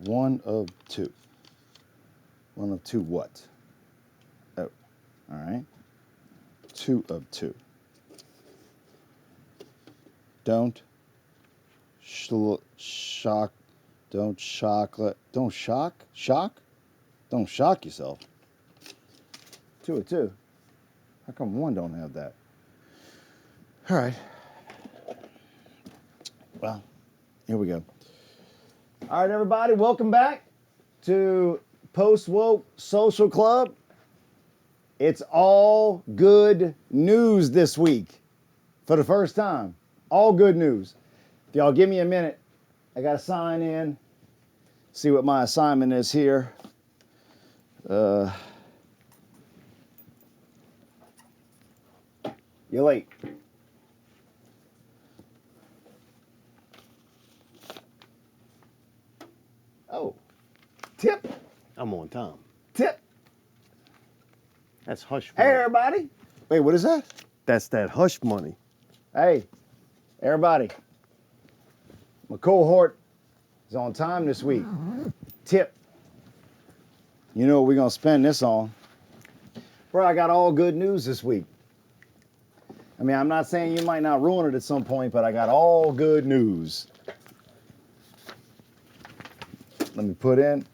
One of two. One of two what? Oh, all right. Two of two. Don't shock. Don't shock. Don't shock. Shock. Don't shock yourself. Two of two. How come one don't have that? All right. Well, here we go. All right, everybody, welcome back to Post Woke Social Club. It's all good news this week for the first time. All good news. If y'all give me a minute, I got to sign in, see what my assignment is here. You're late. Oh, tip. I'm on time. Tip. That's hush Hey, money. everybody. Wait, what is that? That's that hush money. Hey, everybody. My cohort is on time this week. Tip. You know what we're going to spend this on? Bro, I got all good news this week. I mean, I'm not saying you might not ruin it at some point, but I got all good news. Let me put in.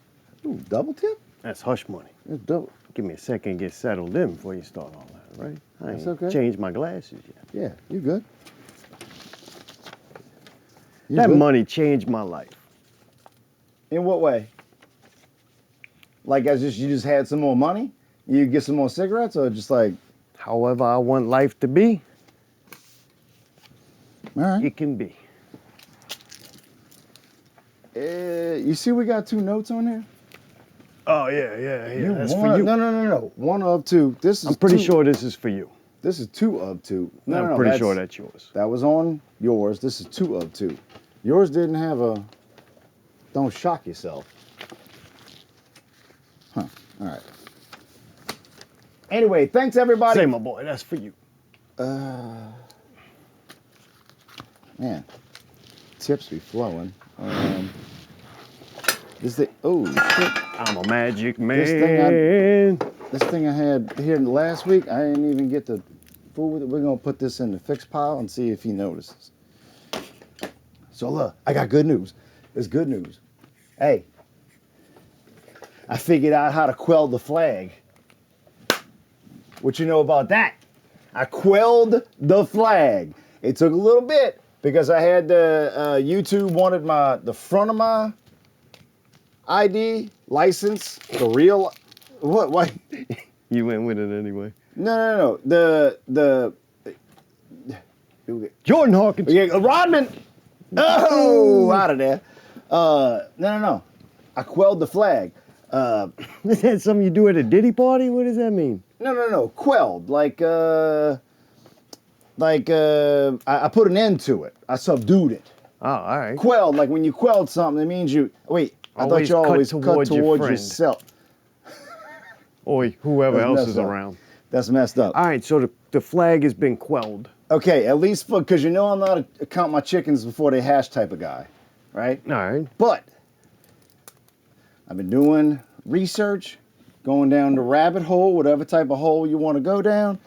Ooh, double tip? That's hush money. It's double. Give me a second to get settled in before you start all that, right? I That's ain't okay. changed my glasses yet. Yeah, you good. You That good? money changed my life. In what way? Like, as just you just had some more money? You get some more cigarettes, or just like, However I want life to be, all right. it can be. You see, we got two notes on there. Oh, yeah. That's one, for you. No. One of two. This is. I'm pretty two, sure this is for you. This is two of two. No, I'm pretty sure that's yours. That was on yours. This is two of two. Yours didn't have a. Don't shock yourself. Huh. All right. Anyway, thanks everybody. Say, my boy, that's for you. Man, tips be flowing. This thing. Oh shit. I'm a magic man. This thing I had here last week, I didn't even get to fool with it. We're gonna put this in the fixed pile and see if he notices. So look, I got good news. It's good news. Hey, I figured out how to quell the flag. What you know about that? I quelled the flag. It took a little bit because I had YouTube wanted the front of my ID license, the real. What? Why? You went with it anyway. No. Jordan Hawkins. Yeah, Rodman. Oh, out of there. No. I quelled the flag. Is that something you do at a Diddy party? What does that mean? No. Quelled. I put an end to it. I subdued it. Oh, all right. Quelled, like when you quelled something, it means you. Wait, I Always thought you always cut cut towards your towards friend. yourself. Or whoever That's else messed is up. around. That's messed up. All right, so the flag has been quelled. Okay, at least because you know I'm not a count my chickens before they hatch type of guy, right? All right. But I've been doing research, going down the rabbit hole, whatever type of hole you want to go down,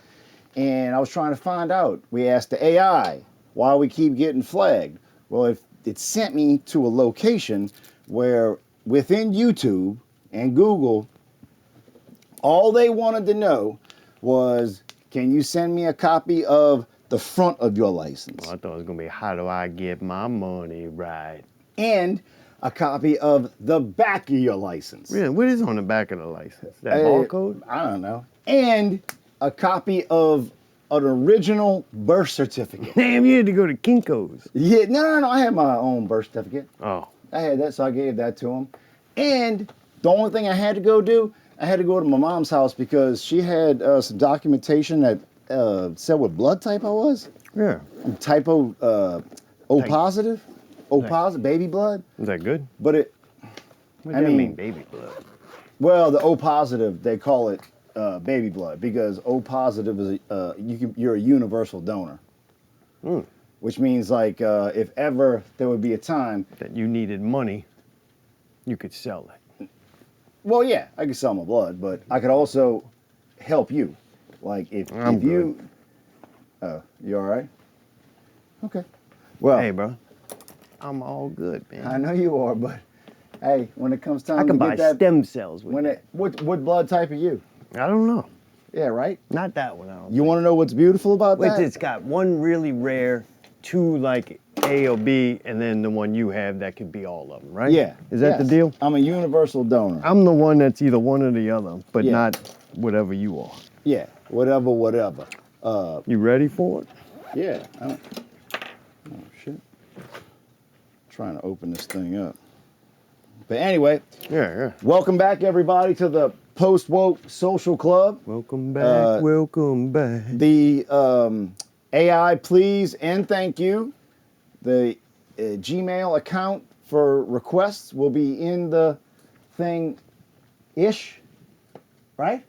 and I was trying to find out. We asked the AI why we keep getting flagged. Well, it sent me to a location where within YouTube and Google, all they wanted to know was, can you send me a copy of the front of your license? Well, I thought it was going to be, how do I get my money right? And a copy of the back of your license. Really? What is on the back of the license? That Hey, barcode? I don't know. And a copy of an original birth certificate. Damn, you had to go to Kinko's. Yeah, no. I had my own birth certificate. Oh. I had that, so I gave that to him. And the only thing I had to go do, I had to go to my mom's house because she had some documentation that said what blood type I was. Yeah. I'm type O positive. O positive, baby blood. Is that good? But it, What I does that mean- mean, baby blood? well, the O positive, they call it baby blood because O positive is you're a universal donor. Which means like if ever there would be a time That you needed money. You could sell it. Well, yeah, I could sell my blood, but I could also help you. Like if you, oh, you all right? Okay. Well, Hey, bro. I'm all good, man. I know you are, but hey, when it comes time I to can get buy that, stem cells with when it. what blood type are you? I don't know. Yeah, right. Not that one. I don't You want to know what's beautiful about Wait, that? it's got one really rare, two like A or B, and then the one you have that could be all of them, right? Yeah. Is that the yes. deal? I'm a universal donor. I'm the one that's either one or the other, but Yeah. not whatever you are. Yeah. Whatever. You ready for it? Yeah. Oh shit. Trying to open this thing up. But anyway, Yeah. welcome back everybody to the Post Woke Social Club. Welcome back. Welcome back. The AI please and thank you. The Gmail account for requests will be in the thing ish, right?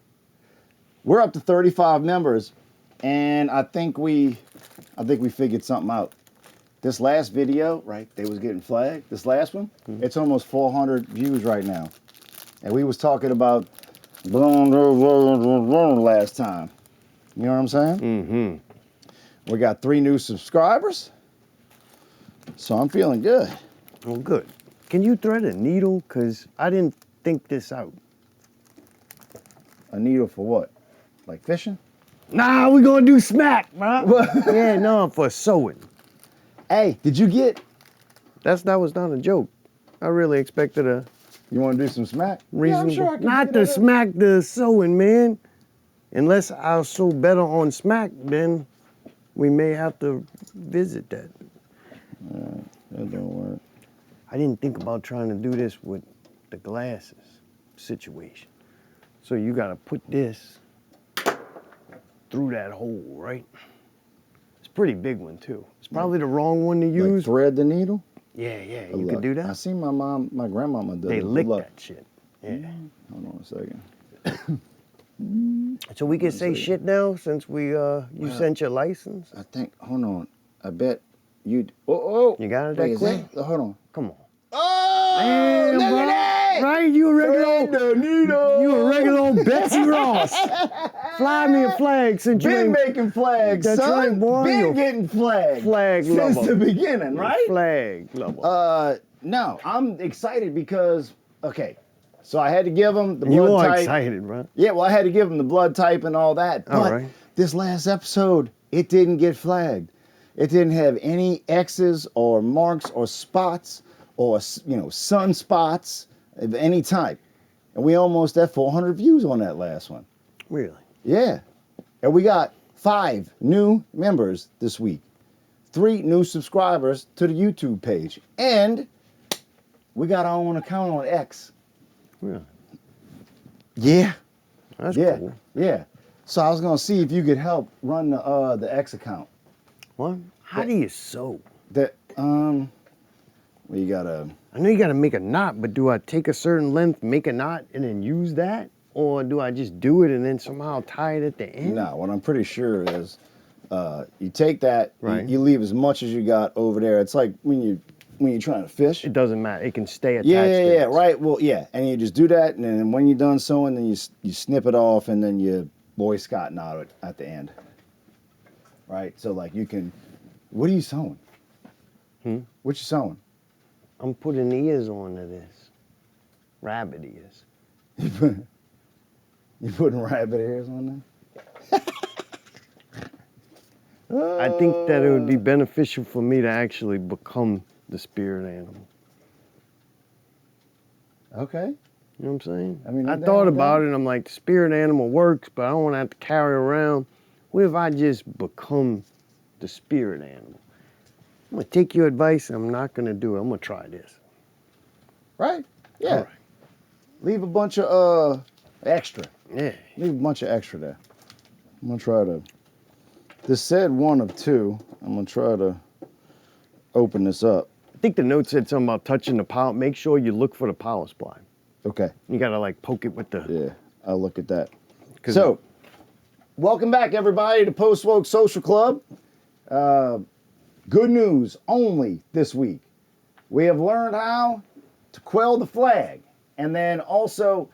We're up to 35 members, and I think we figured something out. This last video, right? They was getting flagged. This last one, it's almost 400 views right now, and we was talking about last time. You know what I'm saying? Mm-hmm. We got 3 new subscribers, so I'm feeling good. Well, good. Can you thread a needle? Because I didn't think this out. A needle for what? Like fishing? Nah, we're going to do smack, bro. Yeah, no, for sewing. Hey, did you get? That was not a joke. I really expected a You want to do some smack? reasonable. Yeah, I'm sure I can Not figure the that out. smack, the sewing, man. Unless I'll sew better on smack, then we may have to visit that. That don't work. I didn't think about trying to do this with the glasses situation. So you gotta put this through that hole, right? It's a pretty big one too. It's probably the wrong one to Like use. thread the needle? Yeah, you Look, could do that. I seen my grandmama do They it. lick Look. that shit. Yeah. Hold on a second. So we can say shit now since you sent your license. I think, hold on. I bet you, oh. You got it Wait, that is quick? that, hold on. Come on. Oh, Damn, look bro. at that! Right? You a regular old, Thread the needle! you a regular old Betsy Ross. Fly me a flag since you Been ain't making flags, That's son. right, boy. Been You getting flagged. flag since lover. the beginning, right? Flag lover. No, I'm excited because, okay, so I had to give them the blood You are type. excited, bro. Yeah, well, I had to give them the blood type and all that. All But right. this last episode, it didn't get flagged. It didn't have any X's or marks or spots or, sunspots of any type. And we almost had 400 views on that last one. Really? Yeah. And we got 5 new members this week, 3 new subscribers to the YouTube page. And we got our own account on X. Really? Yeah. That's Yeah. cool. Yeah. So I was gonna see if you could help run the X account. What? How do you sew? We gotta. I know you gotta make a knot, but do I take a certain length, make a knot, and then use that? Or do I just do it and then somehow tie it at the end? No, what I'm pretty sure is, you take that, Right. you leave as much as you got over there. It's like when you're trying to fish. It doesn't matter. It can stay attached. Yeah, to it. right. Well, yeah, and you just do that, and then when you're done sewing, then you snip it off, and then you Boy Scout knot it at the end. Right. So like you can. What are you sewing? What you sewing? I'm putting ears onto this. Rabbit ears. You putting rabbit ears on there? I think that it would be beneficial for me to actually become the spirit animal. Okay. You know what I'm saying? I mean, I I'm down thought with about that. it and I'm like, the spirit animal works, but I don't want to have to carry around. What if I just become the spirit animal? I'm going to take your advice and I'm not going to do it. I'm going to try this. Right. Yeah. All right. Leave a bunch of extra. Yeah. Leave a bunch of extra there. I'm gonna try to. This said 1 of 2. I'm gonna try to open this up. I think the note said something about touching the power. Make sure you look for the power supply. Okay. You got to like poke it with the... Yeah. I'll look at that. 'Cause So, welcome back everybody to Post Woke Social Club. Good news only this week. We have learned how to quell the flag. And then also,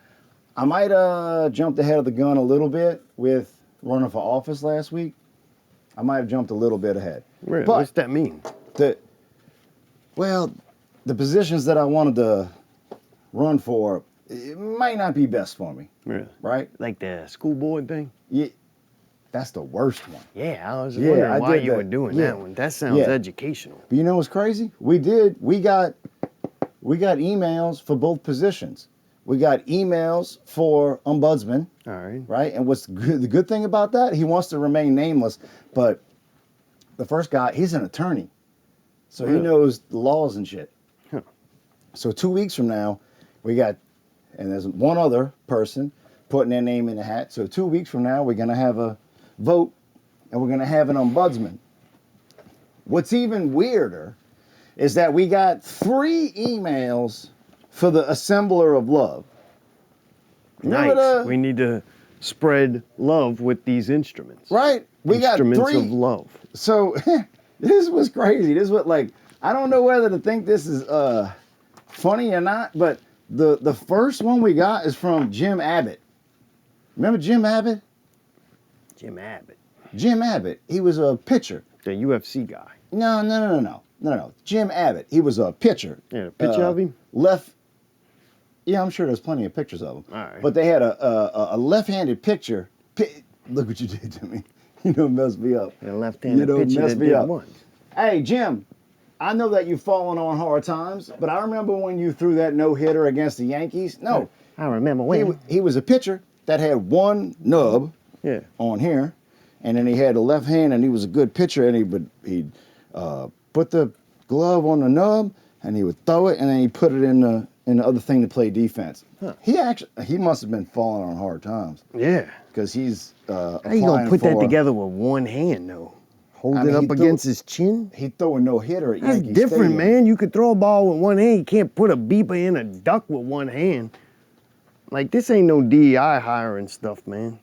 I might have jumped ahead of the gun a little bit with running for office last week. I might have jumped a little bit ahead. Really? But What's that mean? the positions that I wanted to run for, it might not be best for me, Really? right? Like the school board thing? Yeah, that's the worst one. Yeah, I was Yeah, wondering I why did you that. were doing Yeah. that one. That sounds Yeah. educational. But you know what's crazy? We got emails for both positions. We got emails for ombudsman, All right. right? And what's good, the good thing about that, he wants to remain nameless, but the first guy, he's an attorney. So he Really? knows the laws and shit. Huh. So 2 weeks from now, and there's one other person putting their name in the hat. So 2 weeks from now, we're going to have a vote and we're going to have an ombudsman. What's even weirder is that we got 3 emails for the Assembler of Love. Remember Nice. We need to spread love with these instruments. right? We got Instruments 3. of love. So this was crazy. This was like, I don't know whether to think this is funny or not, but the first one we got is from Jim Abbott. Remember Jim Abbott? Jim Abbott, Jim Abbott. He was a pitcher. the UFC guy. No. Jim Abbott. He was a pitcher. Yeah, a picture of him? Left. Yeah, I'm sure there's plenty of pictures of him. All right. But they had a left-handed pitcher. Look what you did to me. You don't mess me up. The left-handed You don't pitcher mess that me did up. one. Hey, Jim, I know that you've fallen on hard times, but I remember when you threw that no-hitter against the Yankees. No, I remember he, when. he was a pitcher that had one nub Yeah. on here, and then he had a left hand, and he was a good pitcher, and he'd put the glove on the nub, and he would throw it, and then he put it in the other thing to play defense. Huh. He must have been falling on hard times Yeah. because he's How you gonna applying put that for- together with one hand, though? Hold I it mean, up he threw- against his chin? He threw a no-hitter at That's Yankee different, Stadium. man. You could throw a ball with one hand. You can't put a beeper in a duck with one hand. Like, this ain't no DEI hiring stuff, man.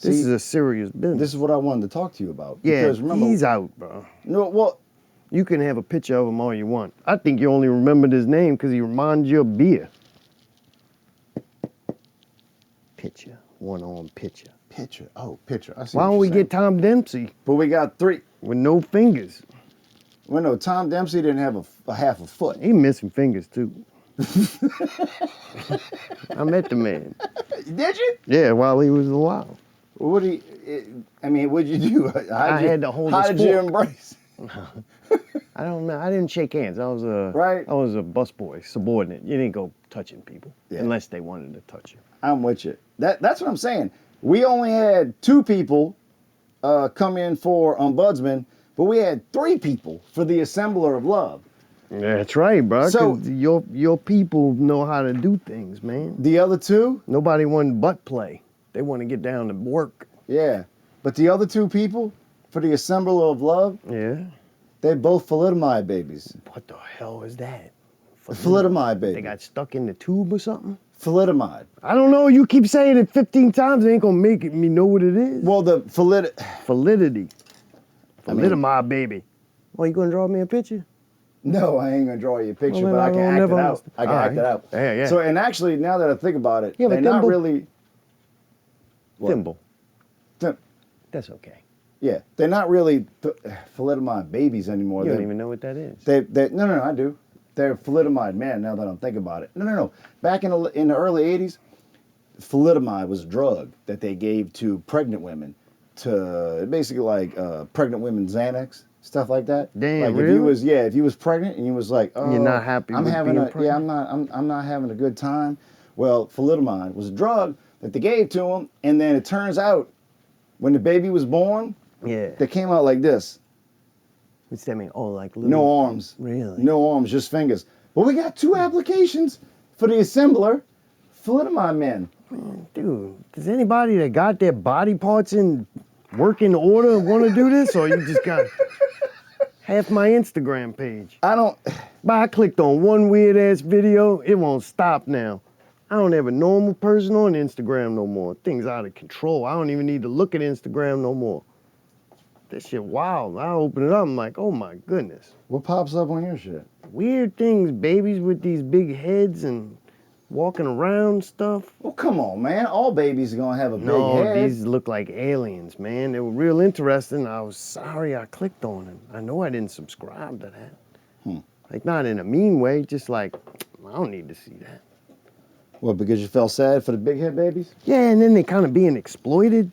This See, is a serious business. This is what I wanted to talk to you about. yeah, because remember, he's out, bro. no, well, You can have a picture of him all you want. I think you only remembered his name because he reminds you of beer. Pitcher. One-arm pitcher. pitcher. Oh, pitcher. I see. Why what don't you're we saying. get Tom Dempsey But we got 3. with no fingers? Well, no, Tom Dempsey didn't have a half a foot. He missing fingers, too. I met the man. Did you? Yeah, while he was alive. What do you? I mean, what'd you do? I had to hold How his did you fork. embrace? I don't know. I didn't shake hands. I was a Right. I was a busboy, subordinate. You didn't go touching people Yeah. unless they wanted to touch you. I'm with you. That's what I'm saying. We only had 2 people come in for ombudsman, but we had 3 people for the Assembler of Love. That's right, bro. So- 'Cause your people know how to do things, man. The other 2, Nobody wanted butt play. They want to get down to work. yeah, but the other 2 people for the Assembler of Love, Yeah. they both thalidomide babies. What the hell is that? Thalidomide They babies. got stuck in the tube or something? Thalidomide. I don't know. You keep saying it 15 times. It ain't gonna make me know what it is. Well, the Validity. I mean- Thalidomide, baby. Oh, you gonna draw me a picture? No, I ain't gonna draw you a picture, Well, but then I I can will act it never out. understand. I can All act it right. out. Yeah, yeah. So, and actually, now that I think about it, You have a they're not thimble? really. What? Thimble. Thim- That's okay. Yeah, they're not really thalidomide babies anymore. You They're- don't even know what that is. no, I do. They're thalidomide men. Now that I'm thinking about it, no. Back in the early '80s, thalidomide was a drug that they gave to pregnant women, to basically like pregnant women Xanax, stuff like that. Damn, like really? if you was pregnant and you was like, oh, You're not happy I'm with having being a pregnant? I'm not having a good time. Well, thalidomide was a drug that they gave to them, and then it turns out when the baby was born, Yeah. they came out like this. What's that mean? Oh, like little. No arms. Really? No arms, just fingers. But we got 2 applications for the assembler, thalidomide men. Dude, does anybody that got their body parts in working order want to do this, or you just got half my Instagram page? I don't. But I clicked on one weird ass video. It won't stop now. I don't have a normal person on Instagram no more. Things out of control. I don't even need to look at Instagram no more. This shit wild. I open it up, I'm like, oh my goodness. What pops up on your shit? Weird things, babies with these big heads and walking around stuff. Well, come on, man. All babies are gonna have a big No, head. these look like aliens, man. They were real interesting. I was sorry I clicked on it. I know I didn't subscribe to that. Like, not in a mean way, just like, I don't need to see that. What, because you felt sad for the big head babies? Yeah, and then they kind of being exploited.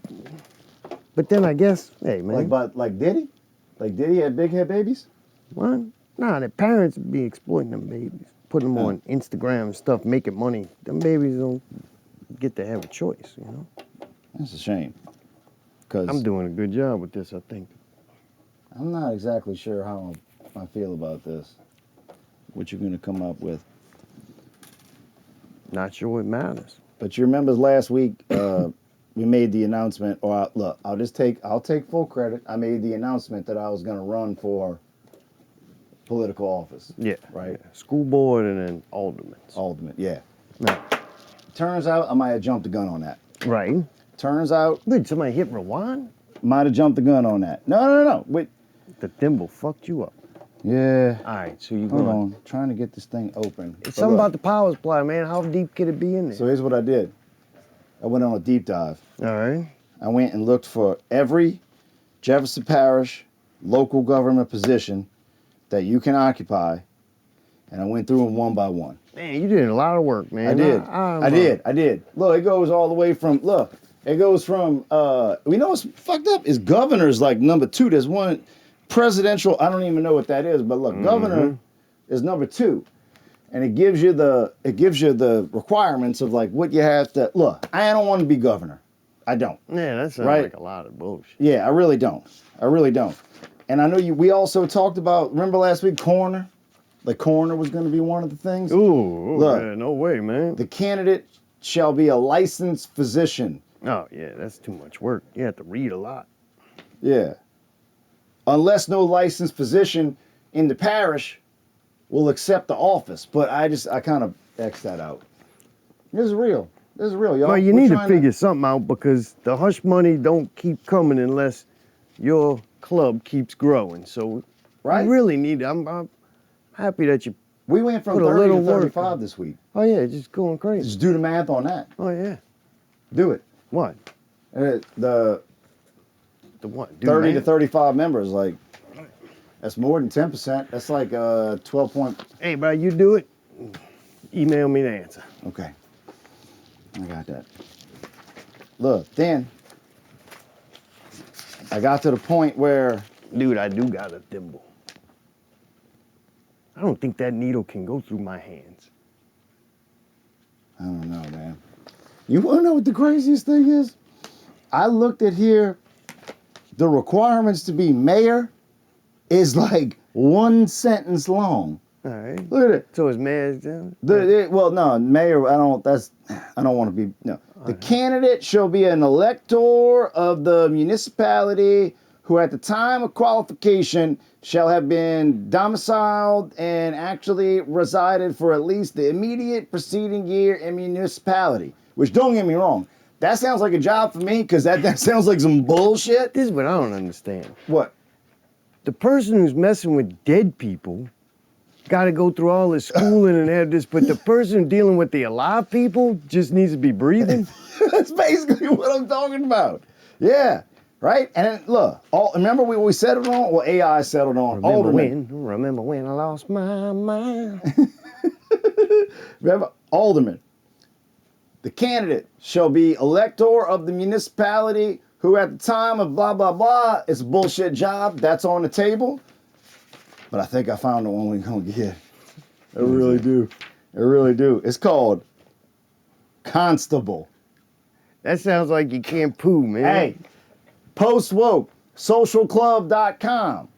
But then I guess, hey, man. Like Diddy? Like Diddy had big head babies? What? Nah, their parents be exploiting them babies. Putting them on Instagram and stuff, making money. Them babies don't get to have a choice, you know? That's a shame. Cause I'm doing a good job with this, I think. I'm not exactly sure how I feel about this. What you're gonna come up with. Not sure it matters. But you remember last week, we made the announcement, look, I'll take full credit. I made the announcement that I was gonna run for political office. Yeah. Right? Yeah. School board and then aldermans. Alderman, yeah. Right. Turns out I might have jumped the gun on that. Right. Turns out, Wait, somebody hit rewind? might have jumped the gun on that. No. Wait. The thimble fucked you up. Yeah. All right, so you Hold going. on. Trying to get this thing open. It's But something look, about the power supply, man. How deep could it be in there? So here's what I did. I went on a deep dive. All right. I went and looked for every Jefferson Parish local government position that you can occupy, and I went through them one by one. Man, you did a lot of work, man. I did. I did. Look, it goes all the way from, we know what's fucked up is governor's like number 2. There's one presidential, I don't even know what that is, but look, governor is number 2. And it gives you the requirements of like what you have to, look, I don't want to be governor. I don't. Yeah, that sounds Right. like a lot of bullshit. Yeah, I really don't. And I know we also talked about, remember last week, coroner? The coroner was going to be one of the things. Ooh, Look. yeah, no way, man. The candidate shall be a licensed physician. Oh, yeah, that's too much work. You have to read a lot. Yeah. Unless no licensed physician in the parish will accept the office. But I kind of X that out. This is real, y'all. Well, you We're need to trying figure something out because the hush money don't keep coming unless your club keeps growing. So Right? you really need, I'm happy that you, We went from put a 30 little to work 35 in. this week. oh yeah, just going crazy. Just do the math on that. Oh yeah. Do it. What? The The what? Do 30 to math? 35 members, like, that's more than 10%. That's like 12 point. Hey, bro, you do it. Email me the answer. Okay. I got that. Look, then I got to the point where Dude, I do got a thimble. I don't think that needle can go through my hands. I don't know, man. You want to know what the craziest thing is? I looked at here, the requirements to be mayor is like one sentence long. All right. Look at it. So is mayor's down? Well, no, mayor, I don't want to be, no. The candidate shall be an elector of the municipality who at the time of qualification shall have been domiciled and actually resided for at least the immediate preceding year in municipality. Which, don't get me wrong, that sounds like a job for me because that sounds like some bullshit. This is what I don't understand. What? The person who's messing with dead people got to go through all this schooling and have this, but the person dealing with the alive people just needs to be breathing. That's basically what I'm talking about. Yeah. Right? And then, look, remember we settled on? Well, AI settled on alderman. Remember when I lost my mind? Remember, alderman. The candidate shall be elector of the municipality who at the time of blah, blah, blah, it's a bullshit job. That's on the table. But I think I found the one we're going to get. I really do. I really do. It's called constable. That sounds like you can't poo, man. Hey, post-woke, socialclub.com.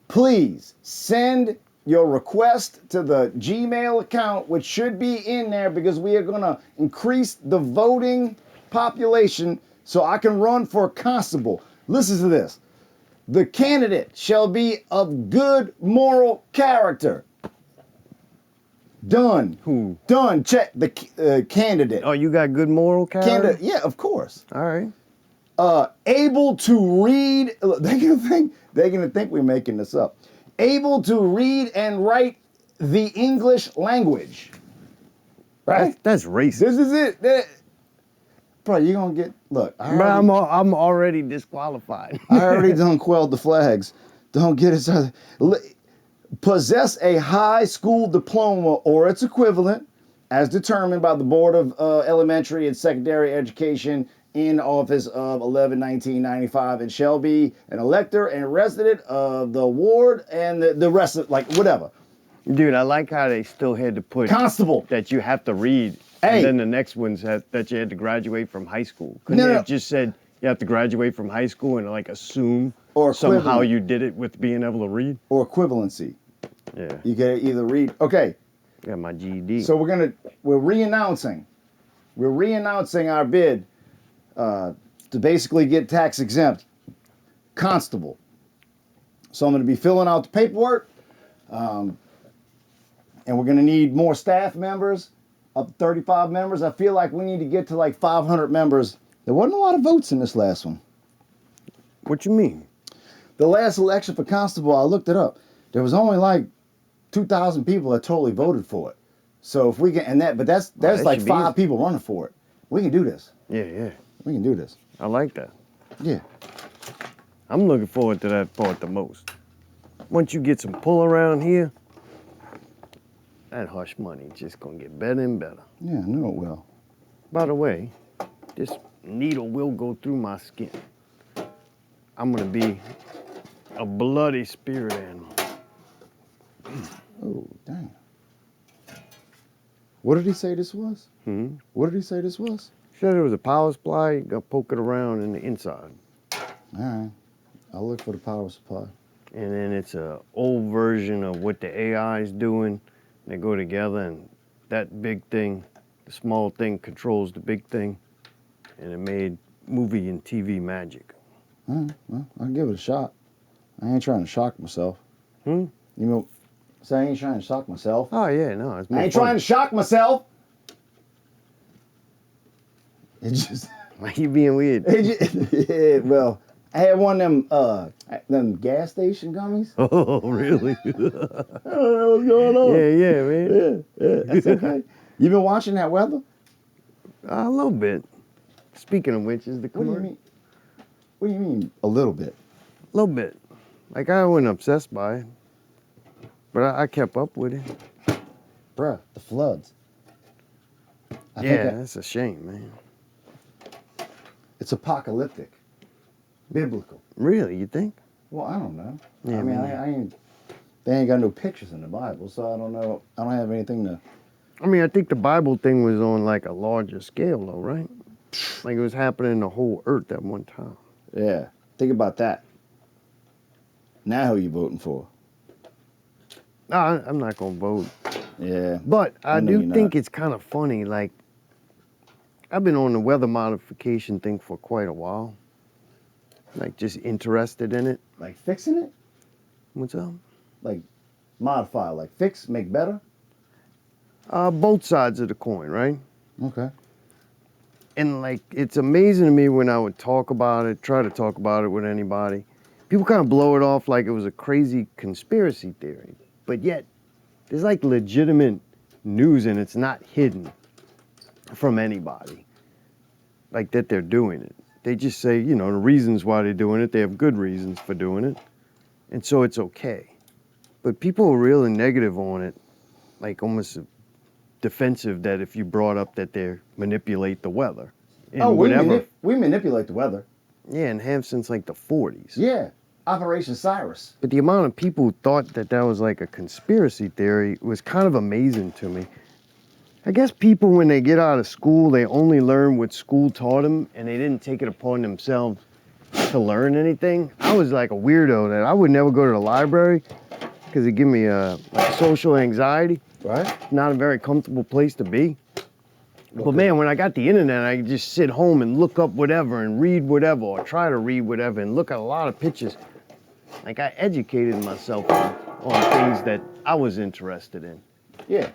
Please send your request to the Gmail account, which should be in there because we are going to increase the voting population so I can run for constable. Listen to this. The candidate shall be of good moral character. Done. Who? Done. Check the candidate. Oh, you got good moral character? Yeah, of course. All right. able to read. Look, they're gonna think we're making this up. Able to read and write the English language. Right? That's racist. This is it. Bro, you're gonna get look. But I'm already disqualified. I already done quelled the flags. Don't get it. Possess a high school diploma or its equivalent, as determined by the Board of Elementary and Secondary Education in office of 11/1995, and shall be an elector and resident of the ward and the rest of like whatever. Dude, I like how they still had to put Constable. that you have to read. Hey. And then the next one's that you had to graduate from high school. Couldn't they have just said you have to graduate from high school and like assume Or somehow equivalent. you did it with being able to read? Or equivalency. Yeah. You can either read. Okay. Got my GED. So we're re-announcing our bid to basically get tax exempt constable. So I'm going to be filling out the paperwork, and we're going to need more staff members, up to 35 members. I feel like we need to get to like 500 members. There wasn't a lot of votes in this last one. What you mean? The last election for constable, I looked it up. There was only like 2,000 people that totally voted for it. So if we can, but that's that like should be 5 easy. people running for it. We can do this. Yeah. We can do this. I like that. Yeah. I'm looking forward to that part the most. Once you get some pull around here, that hush money just gonna get better and better. Yeah, I know it will. By the way, this needle will go through my skin. I'm gonna be a bloody spirit animal. Oh, dang. What did he say this was? Hmm? What did he say this was? Said it was a power supply. You gotta poke it around in the inside. All right. I'll look for the power supply. And then it's a old version of what the AI is doing. They go together, and that big thing, the small thing controls the big thing, and it made movie and TV magic. All right. Well, I'll give it a shot. I ain't trying to shock myself. Hmm? You know, so I ain't trying to shock myself. Oh yeah, no, it's more I ain't fun. trying to shock myself. It just, Why you being weird? yeah, well, I had one of them gas station gummies. Oh, really? I don't know what's going on. yeah, man. Yeah, that's okay. You been watching that weather? A little bit. Speaking of which, is the What do you commercial? mean? What do you mean? A little bit. A little bit. Like I wasn't obsessed by it, but I kept up with it. Bruh, the floods. I Yeah, think that's a shame, man. it's apocalyptic. Biblical. Really, you think? Well, I don't know. Yeah, I mean, me I ain't. They ain't got no pictures in the Bible, so I don't know. I don't have anything to. I mean, I think the Bible thing was on like a larger scale, though, right? Like it was happening in the whole earth at one time. Yeah, think about that. Now, who you voting for? No, I'm not gonna vote, Yeah. but I know do you're think not. it's kind of funny. Like I've been on the weather modification thing for quite a while. Like just interested in it. Like fixing it? What's up? Like modify, like fix, make better? Both sides of the coin, right? Okay. And like it's amazing to me when I would talk about it, try to talk about it with anybody. People kind of blow it off like it was a crazy conspiracy theory. But yet there's like legitimate news and it's not hidden from anybody. Like that they're doing it. They just say, you know, the reasons why they're doing it, they have good reasons for doing it. And so it's okay. But people are really negative on it, like almost defensive that if you brought up that they manipulate the weather. And we manipulate the weather. Yeah, and have since like the 40s. Yeah. Operation Cyrus. But the amount of people who thought that that was like a conspiracy theory was kind of amazing to me. I guess people, when they get out of school, they only learn what school taught them, and they didn't take it upon themselves to learn anything. I was like a weirdo that I would never go to the library because it gave me like social anxiety. Right? Not a very comfortable place to be. But man, when I got the internet, I could just sit home and look up whatever and read whatever or try to read whatever and look at a lot of pictures. Like I educated myself on things that I was interested in. Yeah.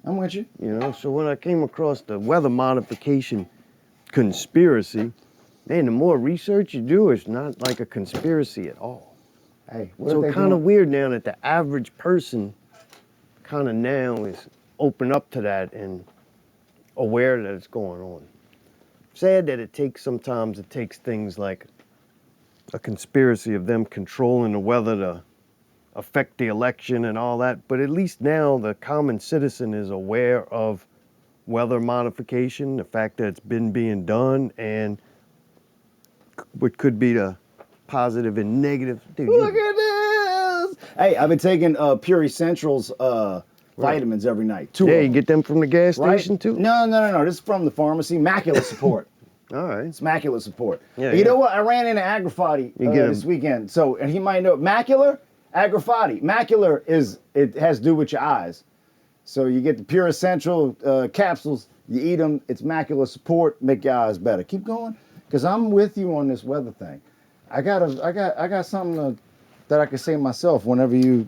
I'm with you. You know, so when I came across the weather modification conspiracy, Man, the more research you do, it's not like a conspiracy at all. Hey, what So if they kind of doing- weird now that the average person kind of now is open up to that and aware that it's going on. Sad that sometimes it takes things like a conspiracy of them controlling the weather to affect the election and all that, but at least now the common citizen is aware of weather modification, the fact that it's been being done, and what could be the positive and negative. Dude, Look at this. Hey, I've been taking Pure Essentials vitamins every night. Two yeah, of you them, get them from the gas right? station too? No. This is from the pharmacy. Macula Support. All right. It's Macula Support. Yeah, You yeah. know what? I ran into Agrifati You get 'em- this weekend. So, and he might know Macular, Agrifati. Macular it has to do with your eyes. So you get the Pure Essential capsules. You eat them. It's Macula Support. Make your eyes better. Keep going, because I'm with you on this weather thing. I got something that I can say myself whenever you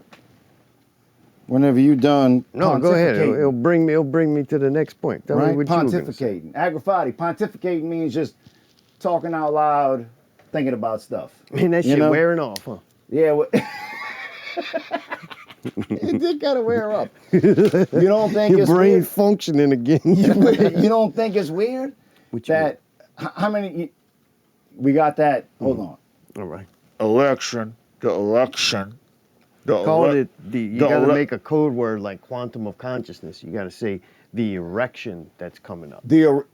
done. No, go ahead. pontificating. It'll bring me to the next point. Tell me Right? what you were gonna say. Pontificating. Agrifati. Pontificating means just talking out loud, thinking about stuff. Man, that You shit know? wearing off, huh? Yeah. It did kind of wear up. You don't think Your it's brain weird? functioning again. You don't think it's weird What you that how many? We got that. Hold on. All right. Election, the election, the Call ele- it you the got to ele- make a code word like quantum of consciousness. You got to say the erection that's coming up. The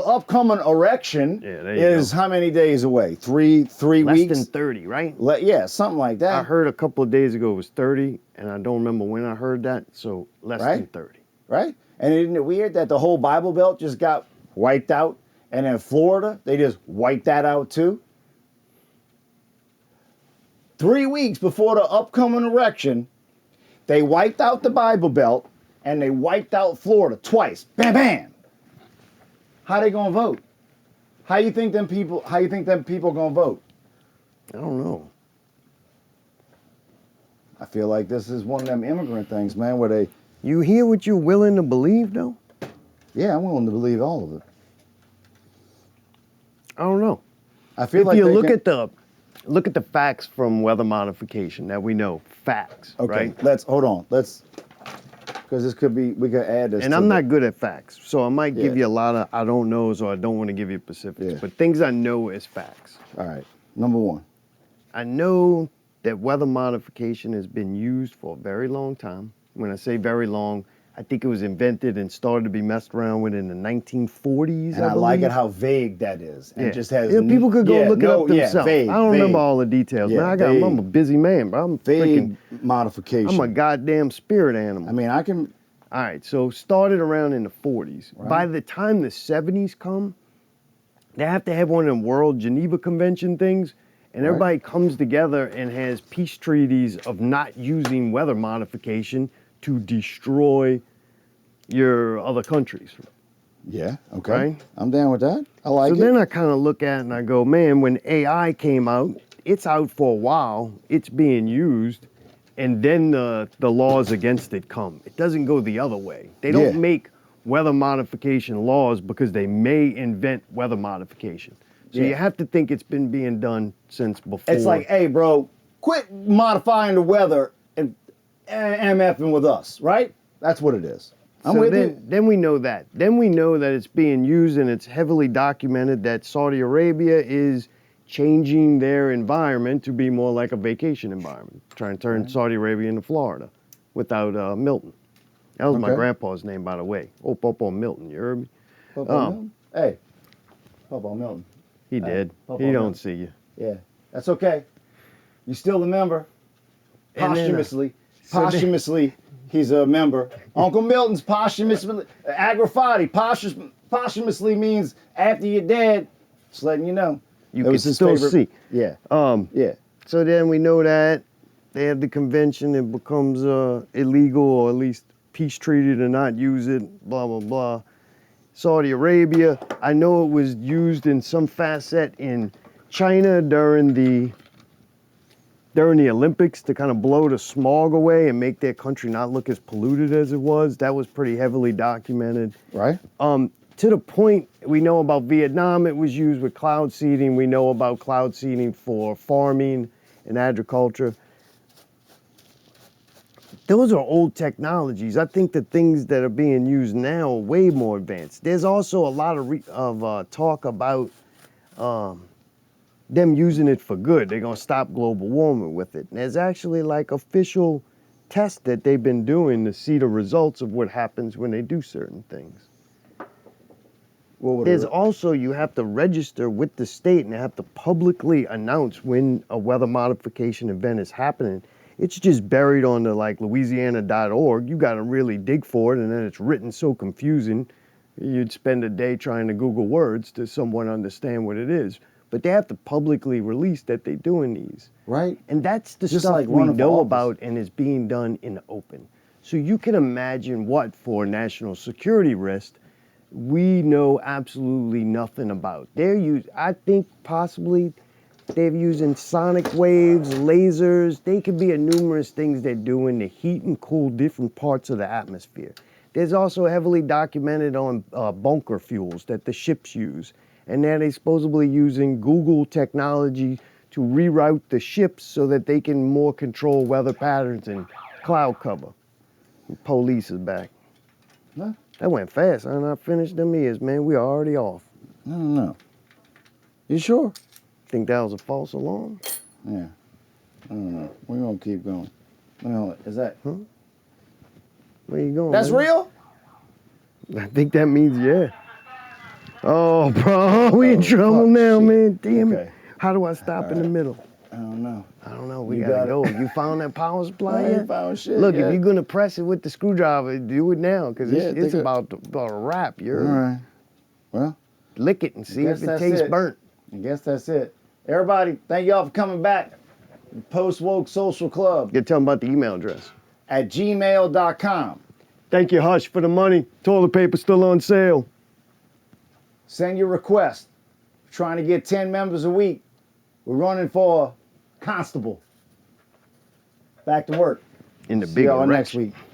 upcoming erection Yeah, there you is go. how many days away? Three Less weeks. than 30, right? Yeah, something like that. I heard a couple of days ago it was 30, and I don't remember when I heard that, so less than Right? 30. Right? And isn't it weird that the whole Bible Belt just got wiped out? And in Florida, they just wiped that out too? 3 weeks before the upcoming election, they wiped out the Bible Belt and they wiped out Florida twice. Bam, bam. How they gonna vote? How you think them people gonna vote? I don't know. I feel like this is one of them immigrant things, man, where they, You hear what you're willing to believe, though? yeah, I'm willing to believe all of it. I don't know. I feel If like you they look can- at the facts from weather modification that we know, facts, okay, right? let's hold on. Let's, because we could add this. And to I'm the- not good at facts, so I might give Yeah. you a lot of I don't knows or I don't want to give you specifics, Yeah. but things I know as facts. All right, number one. I know that weather modification has been used for a very long time. When I say very long, I think it was invented and started to be messed around with in the 1940s. And I like believe. it how vague that is. And Yeah. it just has. Yeah, people could go yeah, look it no, up themselves. Yeah, vague, I don't vague, remember all the details. Yeah, Man, I'm a vague. busy man, bro. I'm vague freaking. modification. I'm a goddamn spirit animal. I mean, I can. All right, so started around in the 40s. Right. By the time the 70s come, they have to have one of them World Geneva Convention things, and Right. everybody comes together and has peace treaties of not using weather modification to destroy your other countries. Yeah. Okay. Right. I'm down with that. I like So it. then I kind of look at it and I go, man, when AI came out, it's out for a while, it's being used, and then the laws against it come. It doesn't go the other way. They don't Yeah. make weather modification laws because they may invent weather modification. So Yeah. you have to think it's been being done since before. It's like, hey, bro, quit modifying the weather and MFing with us, right? That's what it is. I'm so with then, you. then we know that. Then we know that it's being used and it's heavily documented that Saudi Arabia is changing their environment to be more like a vacation environment, trying to turn Saudi Arabia into Florida without Milton. That was my Okay. grandpa's name, by the way. Oh, Popo Milton, you heard me? Popo Milton. Hey, Popo Milton. He did. Popo He Milton. don't see you. Yeah, that's okay. You still a member. And then, Posthumously. so then- Posthumously, he's a member. Uncle Milton's posthumously. Agrifati, posthumously means after you're dead. Just letting you know. You That can was his still favorite- see. Yeah, Um, yeah. So then we know that they have the convention, it becomes illegal or at least peace treaty to not use it, blah, blah, blah. Saudi Arabia, I know it was used in some facet in China during the Olympics to kind of blow the smog away and make their country not look as polluted as it was. That was pretty heavily documented. Right? to the point we know about Vietnam, it was used with cloud seeding. We know about cloud seeding for farming and agriculture. Those are old technologies. I think the things that are being used now are way more advanced. There's also a lot of talk about them using it for good. They're gonna stop global warming with it. And there's actually like official tests that they've been doing to see the results of what happens when they do certain things. What would There's it, also, you have to register with the state and they have to publicly announce when a weather modification event is happening. It's just buried on the like Louisiana.org. You got to really dig for it, and then it's written so confusing, you'd spend a day trying to Google words to somewhat understand what it is. But they have to publicly release that they're doing these. right? And that's the Just stuff like we running for know office. about and is being done in the open. So you can imagine what, for national security risk, we know absolutely nothing about. I think possibly they're using sonic waves, lasers. They could be a numerous things they're doing to heat and cool different parts of the atmosphere. There's also heavily documented on bunker fuels that the ships use. And now they're supposedly using Google technology to reroute the ships so that they can more control weather patterns and cloud cover. The police is back. Huh? That went fast. I'm not finished them ears, man. We are already off. I don't know. You sure? Think that was a false alarm? Yeah. I don't know. We're gonna keep going. Well, is that? Where you going? That's man? real? I think that means yeah. Oh, bro, we in trouble fuck, now, shit. man. Damn Okay. it. How do I stop in the middle? I don't know. I don't know. We You gotta got go. You found that power supply I yet? ain't found shit Look, yet. if you're gonna press it with the screwdriver, do it now, because Yeah, it's think of- about a wrap. All You're right. Well, lick it and see guess if it that's tastes it. burnt. I guess that's it. Everybody, thank y'all for coming back. Post Woke Social Club You tell them about the email address. at gmail.com. Thank you, Hush, for the money. Toilet paper still on sale. Send your request. We're trying to get 10 members a week. We're running for constable. Back to work. In the See big y'all erection. next week.